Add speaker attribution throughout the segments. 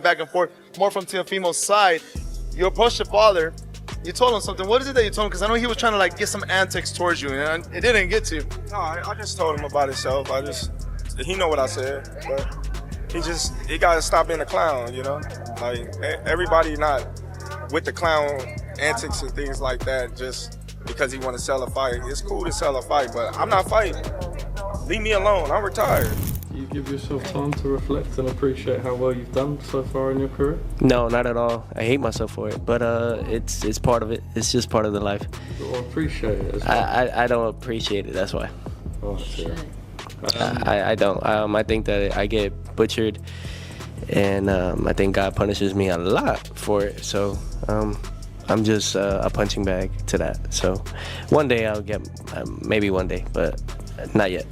Speaker 1: back and forth, more from Teofimo's side. You approached your father. You told him something. What is it that you told him? Because I know he was trying to get some antics towards you, and it didn't get to you.
Speaker 2: No, I just told him about himself. He know what I said, but he got to stop being a clown, Like, everybody not with the clown antics and things like that just because he want to sell a fight. It's cool to sell a fight, but I'm not fighting. Leave me alone. I'm retired.
Speaker 3: You give yourself time to reflect and appreciate how well you've done so far in your career?
Speaker 4: No, not at all. I hate myself for it, but it's part of it. It's just part of the life.
Speaker 3: You'll appreciate it as well.
Speaker 4: I don't appreciate it, that's why.
Speaker 3: Oh, sure.
Speaker 4: I don't. I think that I get butchered, and I think God punishes me a lot for it. So I'm just a punching bag to that. So one day I'll get, maybe one day, but not yet.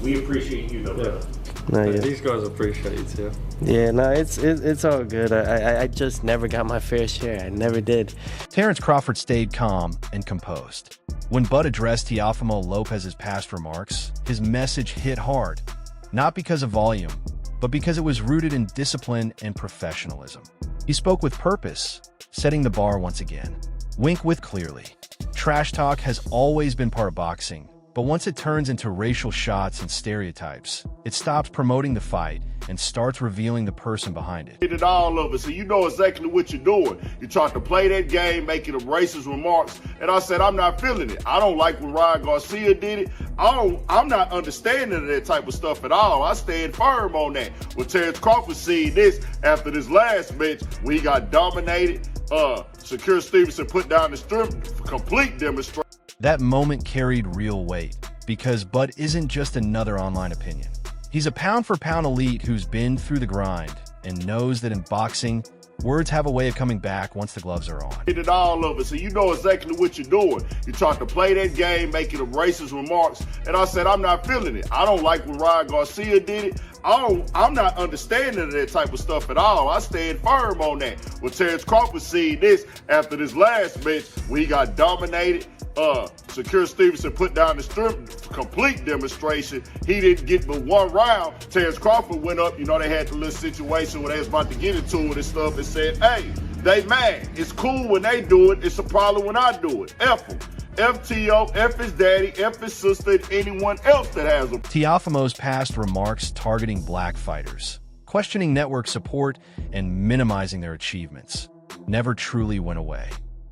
Speaker 5: We appreciate you though.
Speaker 3: Yeah.
Speaker 4: Not yet.
Speaker 3: These guys appreciate it too.
Speaker 4: Yeah, no, it's all good. I just never got my fair share. I never did.
Speaker 6: Terence Crawford stayed calm and composed. When Bud addressed Teofimo Lopez's past remarks, his message hit hard, not because of volume, but because it was rooted in discipline and professionalism. He spoke with purpose, setting the bar once again. Wink with clearly. Trash talk has always been part of boxing, but once it turns into racial shots and stereotypes, it stops promoting the fight and starts revealing the person behind it.
Speaker 7: It all of it, so you know exactly what you're doing. You tried to play that game, making them racist remarks, and I said, I'm not feeling it. I don't like when Ryan Garcia did it. I'm not understanding that type of stuff at all. I stand firm on that. When Terence Crawford seen this after this last match, we got dominated. Shakur Stevenson put down the strip for complete demonstration.
Speaker 6: That moment carried real weight, because Bud isn't just another online opinion. He's a pound-for-pound elite who's been through the grind and knows that in boxing, words have a way of coming back once the gloves are on.
Speaker 7: It all of it, so you know exactly what you're doing. You tried to play that game, making them racist remarks, and I said, I'm not feeling it. I don't like when Ryan Garcia did it. I'm not understanding that type of stuff at all. I stand firm on that. When Terence Crawford seen this after this last match, we got dominated. Shakur Stevenson put down the strip for complete demonstration. He didn't get but one round. Terence Crawford went up. They had the little situation where they was about to get into it and stuff and said, hey, they mad. It's cool when they do it. It's a problem when I do it. F them. F T.O., F his daddy, F his sister, and anyone else that has them.
Speaker 6: Teofimo's past remarks targeting black fighters, questioning network support, and minimizing their achievements never truly went away.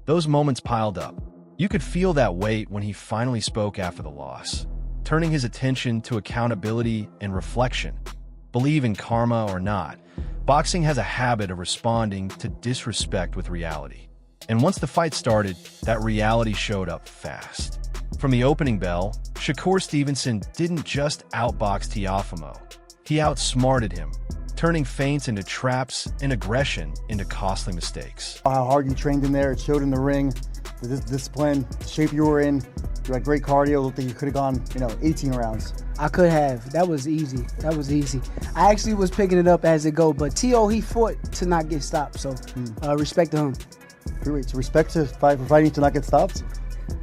Speaker 6: Those moments piled up. You could feel that weight when he finally spoke after the loss, turning his attention to accountability and reflection. Believe in karma or not, boxing has a habit of responding to disrespect with reality. And once the fight started, that reality showed up fast. From the opening bell, Shakur Stevenson didn't just outbox Teofimo. He outsmarted him, turning feints into traps and aggression into costly mistakes.
Speaker 8: How hard you trained in there, it showed in the ring. The discipline, the shape you were in, you had great cardio. Looked like you could have gone, 18 rounds.
Speaker 9: I could have. That was easy. I actually was picking it up as it go, but T.O., he fought to not get stopped, so respect to him.
Speaker 8: Wait, so respect for fighting to not get stopped?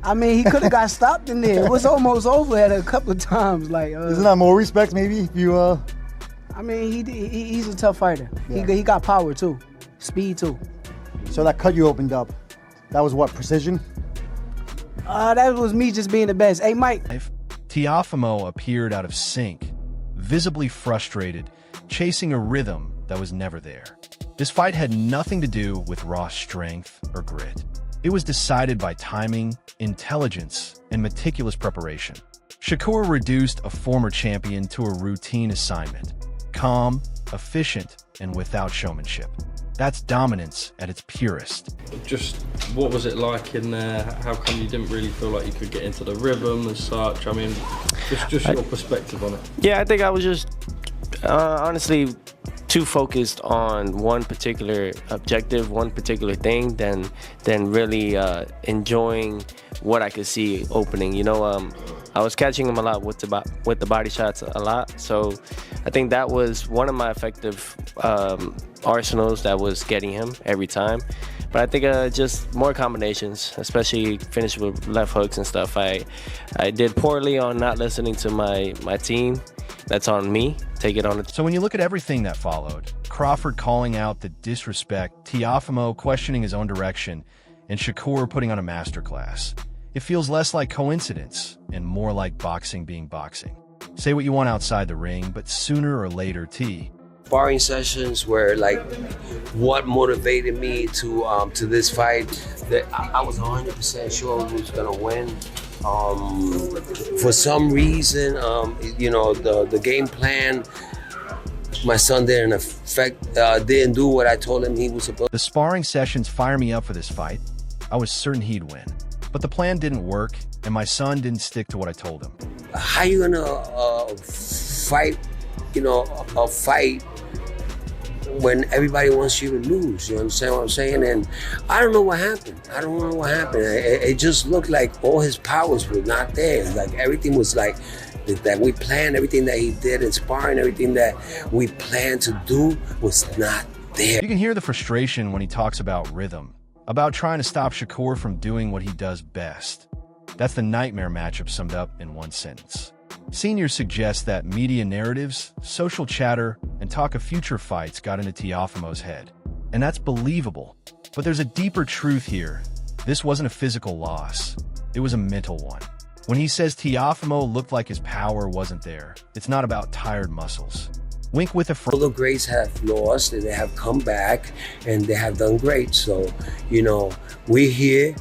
Speaker 9: I mean, he could have got stopped in there. It was almost over at a couple of times.
Speaker 8: Isn't that more respect, maybe, if you...
Speaker 9: I mean, he's a tough fighter. Yeah. He got power, too. Speed, too.
Speaker 8: So that cut you opened up, that was what, precision?
Speaker 9: That was me just being the best. Hey, Mike.
Speaker 6: Teofimo appeared out of sync, visibly frustrated, chasing a rhythm that was never there. This fight had nothing to do with raw strength or grit. It was decided by timing, intelligence, and meticulous preparation. Shakur reduced a former champion to a routine assignment, calm, efficient, and without showmanship. That's dominance at its purest.
Speaker 3: Just what was it like in there? How come you didn't really feel like you could get into the rhythm as such? I mean, just your perspective on it.
Speaker 4: Yeah, I think I was just honestly too focused on one particular objective, one particular thing, than really enjoying what I could see opening. I was catching him a lot with the body shots a lot, so I think that was one of my effective arsenals that was getting him every time. But I think just more combinations, especially finish with left hooks and stuff. I did poorly on not listening to my team, that's on me. Take it on.
Speaker 6: So when you look at everything that followed, Crawford calling out the disrespect, Teofimo questioning his own direction, and Shakur putting on a masterclass, it feels less like coincidence and more like boxing being boxing. Say what you want outside the ring, but sooner or later, T.
Speaker 10: Sparring sessions were like what motivated me to this fight. That I was 100% sure we was gonna win. For some reason, the game plan, my son didn't do what I told him he was supposed to.
Speaker 6: The sparring sessions fire me up for this fight. I was certain he'd win. But the plan didn't work, and my son didn't stick to what I told him.
Speaker 10: How you gonna fight, a fight when everybody wants you to lose? You understand what I'm saying? And I don't know what happened. It just looked like all his powers were not there. Like everything was like that we planned, everything that he did in sparring, everything that we planned to do was not there.
Speaker 6: You can hear the frustration when he talks about rhythm, about trying to stop Shakur from doing what he does best. That's the nightmare matchup summed up in one sentence. Senior suggests that media narratives, social chatter, and talk of future fights got into Teofimo's head. And that's believable. But there's a deeper truth here. This wasn't a physical loss. It was a mental one. When he says Teofimo looked like his power wasn't there, it's not about tired muscles. Wink with a
Speaker 10: all the greats have lost and they have come back and they have done great. So, we're here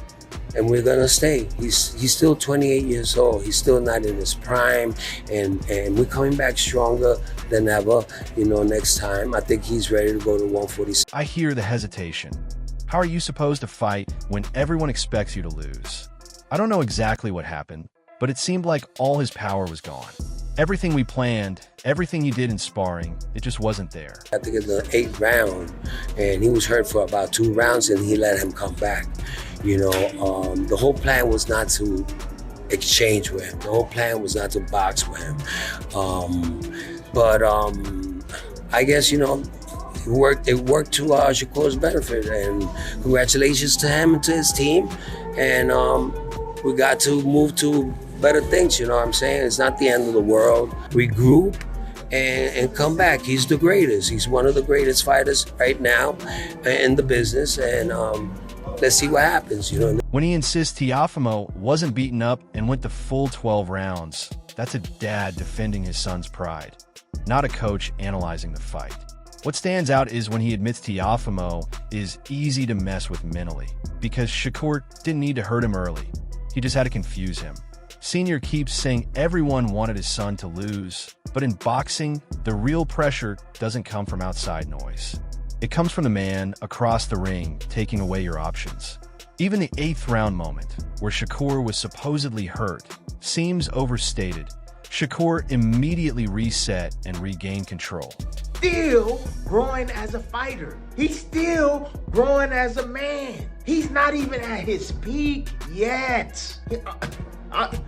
Speaker 10: and we're gonna stay. He's still 28 years old. He's still not in his prime, and we're coming back stronger than ever. Next time I think he's ready to go to 146.
Speaker 6: I hear the hesitation. How are you supposed to fight when everyone expects you to lose? I don't know exactly what happened, but it seemed like all his power was gone. Everything we planned, everything you did in sparring, it just wasn't there.
Speaker 10: I think it's the 8th round, and he was hurt for about 2 rounds, and he let him come back. The whole plan was not to exchange with him. The whole plan was not to box with him. I guess, it worked to Shakur's benefit, and congratulations to him and to his team. And we got to move to better things, you know what I'm saying? It's not the end of the world. Regroup and come back. He's the greatest. He's one of the greatest fighters right now in the business, and let's see what happens,
Speaker 6: When he insists Teofimo wasn't beaten up and went the full 12 rounds, that's a dad defending his son's pride, not a coach analyzing the fight. What stands out is when he admits Teofimo is easy to mess with mentally, because Shakur didn't need to hurt him early. He just had to confuse him. Senior keeps saying everyone wanted his son to lose, but in boxing, the real pressure doesn't come from outside noise. It comes from the man across the ring taking away your options. Even the 8th round moment, where Shakur was supposedly hurt, seems overstated. Shakur immediately reset and regained control.
Speaker 11: Still growing as a fighter. He's still growing as a man. He's not even at his peak yet.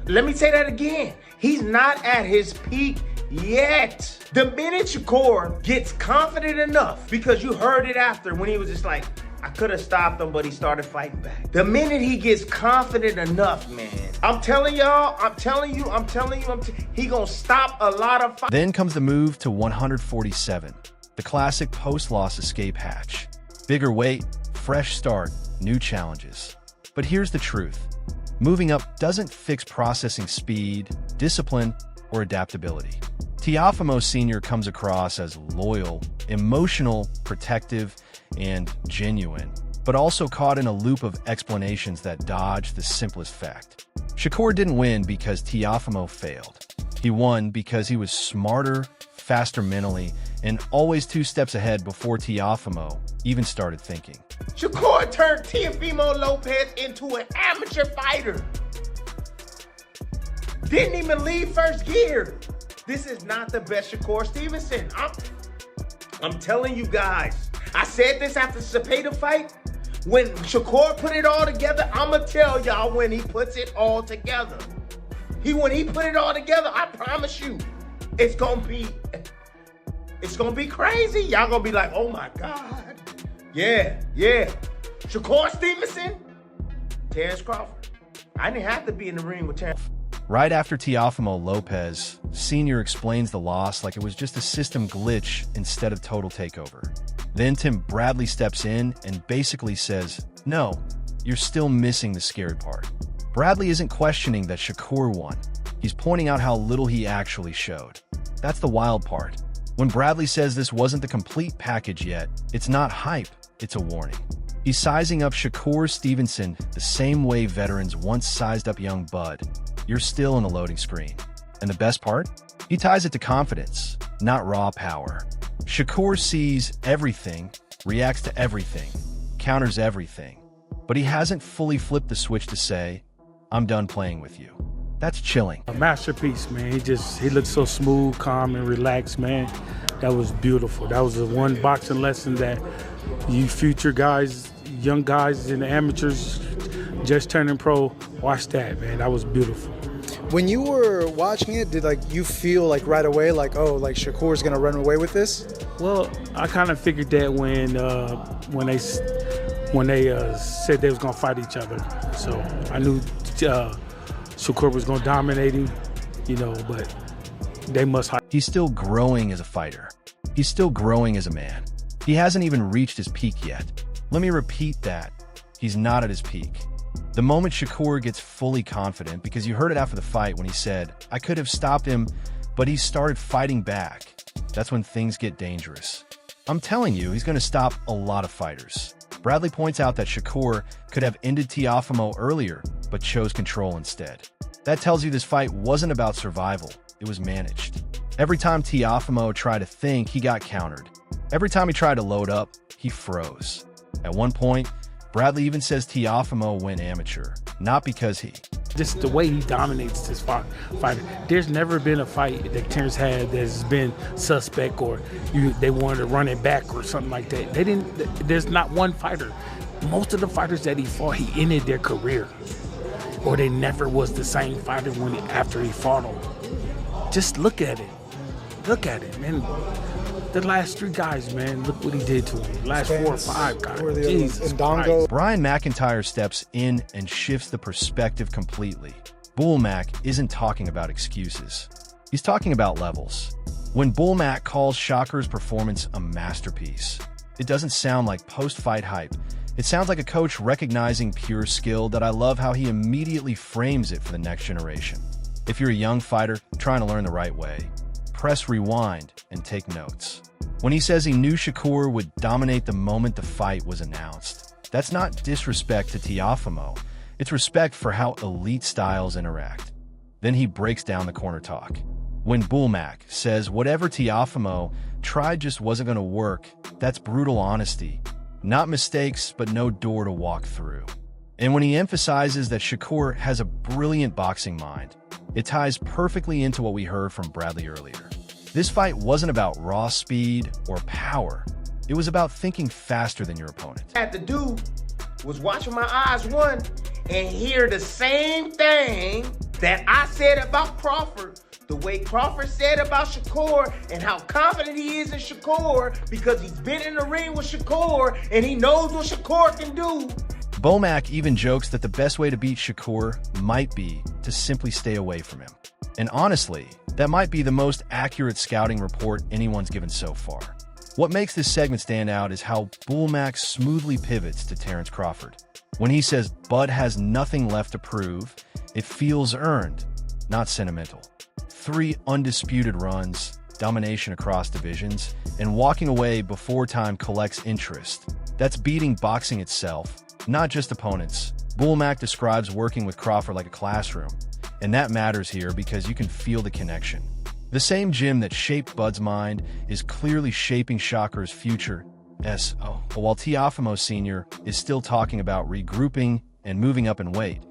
Speaker 11: Let me say that again. He's not at his peak yet. The minute Shakur gets confident enough, because you heard it after when he was just like, I could have stopped him, but he started fighting back. The minute he gets confident enough, man, I'm telling you, he gonna stop a lot of fights.
Speaker 6: Then comes the move to 147, the classic post-loss escape hatch. Bigger weight, fresh start, new challenges. But here's the truth. Moving up doesn't fix processing speed, discipline, or adaptability. Teofimo Sr. comes across as loyal, emotional, protective, and genuine, but also caught in a loop of explanations that dodge the simplest fact. Shakur didn't win because Teofimo failed. He won because he was smarter, faster mentally, and always 2 steps ahead before Teofimo even started thinking.
Speaker 11: Shakur turned Teofimo Lopez into an amateur fighter. Didn't even leave first gear. This is not the best Shakur Stevenson. I'm telling you guys. I said this after the Cepeda fight. When Shakur put it all together, I'ma tell y'all when he puts it all together. When he put it all together, I promise you, it's gonna be crazy. Y'all gonna be like, oh my God. Yeah. Shakur Stevenson, Terence Crawford. I didn't have to be in the ring with Terence.
Speaker 6: Right after Teofimo Lopez, Sr. explains the loss like it was just a system glitch instead of total takeover. Then Tim Bradley steps in and basically says, "No, you're still missing the scary part." Bradley isn't questioning that Shakur won. He's pointing out how little he actually showed. That's the wild part. When Bradley says this wasn't the complete package yet, it's not hype, it's a warning. He's sizing up Shakur Stevenson the same way veterans once sized up young Bud. You're still in the loading screen. And the best part? He ties it to confidence, not raw power. Shakur sees everything, reacts to everything, counters everything. But he hasn't fully flipped the switch to say, "I'm done playing with you." That's chilling.
Speaker 12: A masterpiece, man. He looked so smooth, calm, and relaxed, man. That was beautiful. That was the one boxing lesson that you future guys, young guys and amateurs just turning pro, watch that, man. That was beautiful.
Speaker 13: When you were watching it, did you feel right away Shakur's gonna run away with this?
Speaker 12: Well, I kind of figured that when they said they was gonna fight each other, so I knew Shakur was gonna dominate him, but they must.
Speaker 6: He's still growing as a fighter. He's still growing as a man. He hasn't even reached his peak yet. Let me repeat that. He's not at his peak. The moment Shakur gets fully confident, because you heard it after the fight when he said, "I could have stopped him, but he started fighting back," that's when things get dangerous. I'm telling you, he's going to stop a lot of fighters. Bradley points out that Shakur could have ended Teofimo earlier, but chose control instead. That tells you this fight wasn't about survival, it was managed. Every time Teofimo tried to think, he got countered. Every time he tried to load up, he froze. At one point, Bradley even says Teofimo went amateur, not because he.
Speaker 12: Just the way he dominates this fighter. There's never been a fight that Terence had that's been suspect or they wanted to run it back or something like that. There's not one fighter. Most of the fighters that he fought, he ended their career. Or they never was the same fighter after he fought them. Just look at it. Look at it, man. The last three guys, man, look what he did to them. The last 4 or 5 guys. Jesus Christ.
Speaker 6: Brian McIntyre steps in and shifts the perspective completely. Bull Mac isn't talking about excuses. He's talking about levels. When Bull Mac calls Shakur's performance a masterpiece, it doesn't sound like post-fight hype. It sounds like a coach recognizing pure skill that I love how he immediately frames it for the next generation. If you're a young fighter trying to learn the right way, press rewind and take notes. When he says he knew Shakur would dominate the moment the fight was announced, that's not disrespect to Teofimo. It's respect for how elite styles interact. Then he breaks down the corner talk. When Bullmac says whatever Teofimo tried just wasn't going to work, that's brutal honesty. Not mistakes, but no door to walk through. And when he emphasizes that Shakur has a brilliant boxing mind, it ties perfectly into what we heard from Bradley earlier. This fight wasn't about raw speed or power. It was about thinking faster than your opponent.
Speaker 11: I had to do was watch with my eyes one and hear the same thing that I said about Crawford, the way Crawford said about Shakur and how confident he is in Shakur because he's been in the ring with Shakur and he knows what Shakur can do.
Speaker 6: Bomac even jokes that the best way to beat Shakur might be to simply stay away from him. And honestly, that might be the most accurate scouting report anyone's given so far. What makes this segment stand out is how Bullmac smoothly pivots to Terence Crawford. When he says Bud has nothing left to prove, it feels earned, not sentimental. 3 undisputed runs, domination across divisions, and walking away before time collects interest. That's beating boxing itself, not just opponents. Bullmac describes working with Crawford like a classroom, and that matters here because you can feel the connection. The same gym that shaped Bud's mind is clearly shaping Shakur's future. While Teofimo Sr. is still talking about regrouping and moving up in weight,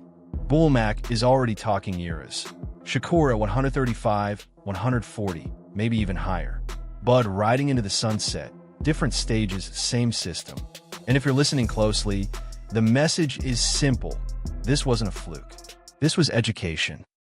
Speaker 6: Bullmac is already talking eras. Shakur at 135, 140, maybe even higher. Bud riding into the sunset, different stages, same system. And if you're listening closely, the message is simple. This wasn't a fluke. This was education.